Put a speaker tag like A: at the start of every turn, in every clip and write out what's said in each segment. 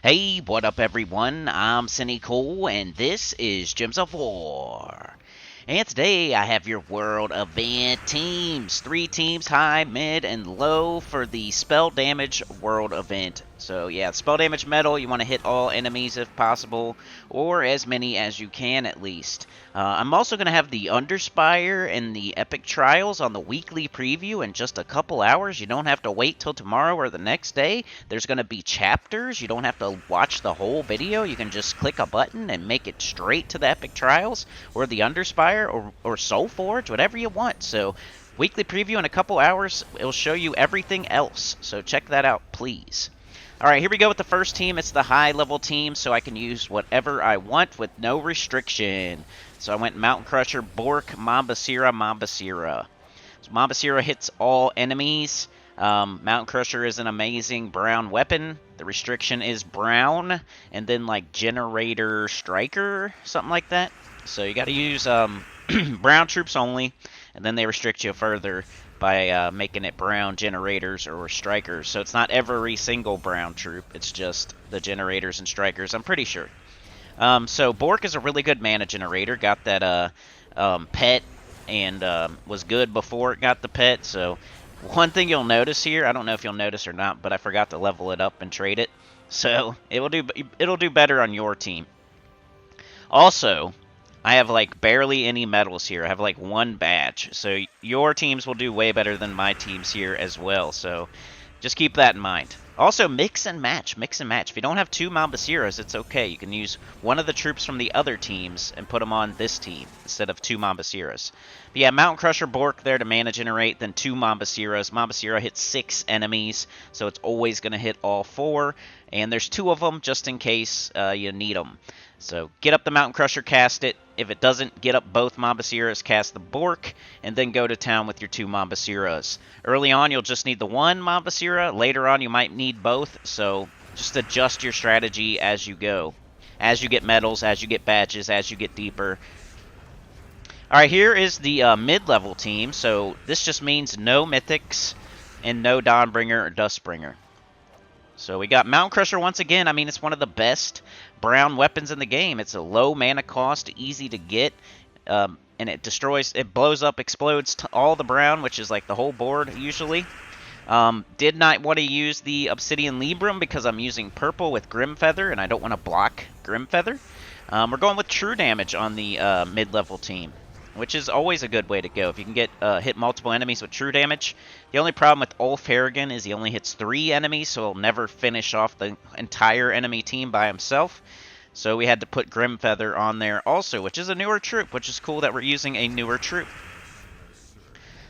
A: Hey, what up, everyone? I'm Sinnycool, and this is Gems of War. And today I have your world event teams. 3 teams, high, mid, and low for the spell damage world event. So yeah, spell damage medal, you want to hit all enemies if possible, or as many as you can at least. I'm also going to have the underspire and the epic trials on the weekly preview in just a couple hours. You don't have to wait till tomorrow or the next day. There's going to be chapters. You don't have to watch the whole video. You can just click a button and make it straight to the epic trials or the underspire or soul forge, whatever you want. So weekly preview in a couple hours, it'll show you everything else. So check that out, please. Alright, here we go with the first team. It's the high level team, so I can use whatever I want with no restriction. So I went Mountain Crusher, Bork, Mambasira, Mambasira. So Mambasira hits all enemies. Mountain Crusher is an amazing brown weapon. The restriction is brown, and then like Generator Striker, something like that. So you gotta use brown troops only, and then they restrict you further by making it brown generators or strikers. So it's not every single brown troop, it's just the generators and strikers, I'm pretty sure. So Bork is a really good mana generator, got that pet, and was good before it got the pet. So one thing you'll notice here, I don't know if you'll notice or not, but I forgot to level it up and trade it. So it'll do better on your team. Also, I have like barely any medals here. I have like 1 badge. So your teams will do way better than my teams here as well. So just keep that in mind. Also, mix and match. Mix and match. If you don't have 2 Mambasiras, it's okay. You can use one of the troops from the other teams and put them on this team instead of 2 Mambasiras. But yeah, Mountain Crusher Bork there to mana generate, then 2 Mambasiras. Mambasira hits 6 enemies, so it's always going to hit all 4. And there's 2 of them just in case you need them. So get up the Mountain Crusher, cast it. If it doesn't get up both Mambasiras, cast the Bork, and then go to town with your 2 Mambasiras. Early on, you'll just need the 1 Mambasira. Later on, you might need both, so just adjust your strategy as you go. As you get medals, as you get badges, as you get deeper. Alright, here is the mid-level team, so this just means no Mythics and no Dawnbringer or Dustbringer. So we got Mountain Crusher once again. I mean, it's one of the best brown weapons in the game. It's a low mana cost, easy to get, and it blows up, explodes all the brown, which is like the whole board usually. Did not want to use the Obsidian Librum because I'm using purple with Grimfeather, and I don't want to block Grimfeather. We're going with true damage on the mid-level team, which is always a good way to go. If you can get hit multiple enemies with true damage. The only problem with Ulf Harrigan is he only hits 3 enemies, so he'll never finish off the entire enemy team by himself. So we had to put Grimfeather on there also, which is a newer troop, which is cool that we're using a newer troop.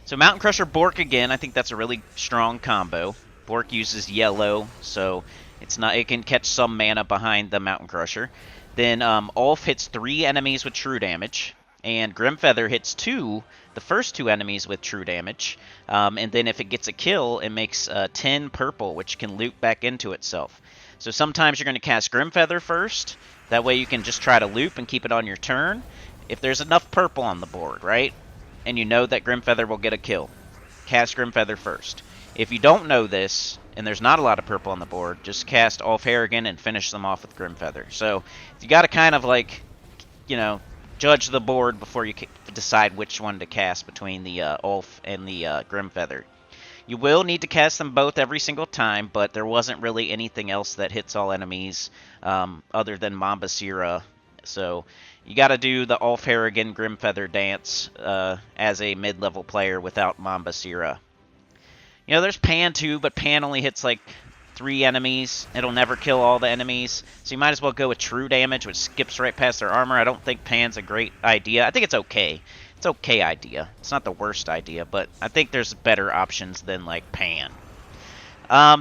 A: So Mountain Crusher Bork again, I think that's a really strong combo. Bork uses yellow, so it can catch some mana behind the Mountain Crusher. Then Ulf hits 3 enemies with true damage. And Grimfeather hits the first 2 enemies with true damage. And then if it gets a kill, it makes 10 purple, which can loop back into itself. So sometimes you're going to cast Grimfeather first. That way you can just try to loop and keep it on your turn. If there's enough purple on the board, right? And you know that Grimfeather will get a kill, cast Grimfeather first. If you don't know this, and there's not a lot of purple on the board, just cast Ulf Harrigan and finish them off with Grimfeather. So you got to kind of like, judge the board before you decide which one to cast between the Ulf and the Grimfeather. You will need to cast them both every single time, but there wasn't really anything else that hits all enemies other than Mambasira. So you got to do the Ulf Harrigan Grimfeather dance as a mid-level player without Mambasira. There's Pan too, but Pan only hits like 3 enemies. It'll never kill all the enemies. So you might as well go with true damage, which skips right past their armor. I don't think Pan's a great idea. I think it's okay. It's an okay idea. It's not the worst idea, but I think there's better options than like Pan.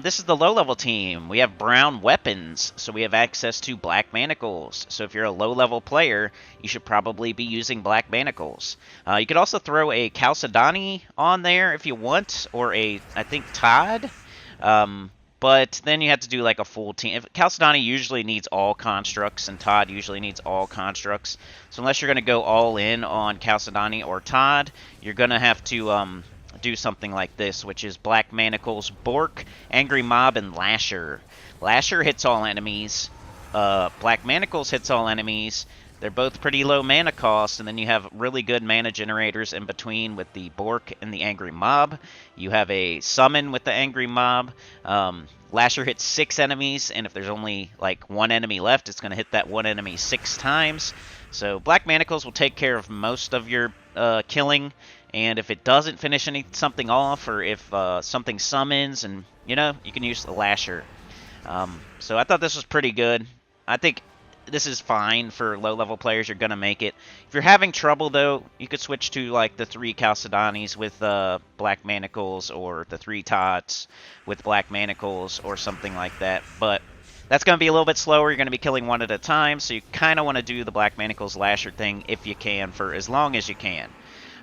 A: This is the low-level team. We have brown weapons, so we have access to black manacles. So if you're a low-level player, you should probably be using black manacles. You could also throw a Chalcedony on there if you want, or I think Todd. But then you have to do like a full team. Chalcedony usually needs all constructs, and Todd usually needs all constructs. So unless you're going to go all in on Chalcedony or Todd, you're going to have to do something like this, which is Black Manacles, Bork, Angry Mob, and Lasher. Lasher hits all enemies. Black Manacles hits all enemies. They're both pretty low mana cost, and then you have really good mana generators in between with the Bork and the Angry Mob. You have a Summon with the Angry Mob. Lasher hits 6 enemies, and if there's only like 1 enemy left, it's going to hit that 1 enemy 6 times. So Black Manacles will take care of most of your killing, and if it doesn't finish something off, or if something summons, and you can use the Lasher. So I thought this was pretty good. I think this is fine for low-level players. You're going to make it. If you're having trouble, though, you could switch to, like, the 3 Chalcedonis with Black Manacles, or the 3 Tots with Black Manacles, or something like that. But that's going to be a little bit slower. You're going to be killing one at a time, so you kind of want to do the Black Manacles Lasher thing if you can, for as long as you can.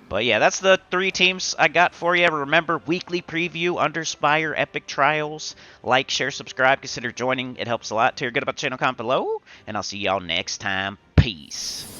A: But yeah, that's the 3 teams I got for you. Remember, weekly preview, Underspire, Epic Trials. Like, share, subscribe, consider joining. It helps a lot. Tell your good about the channel, comment below. And I'll see y'all next time. Peace.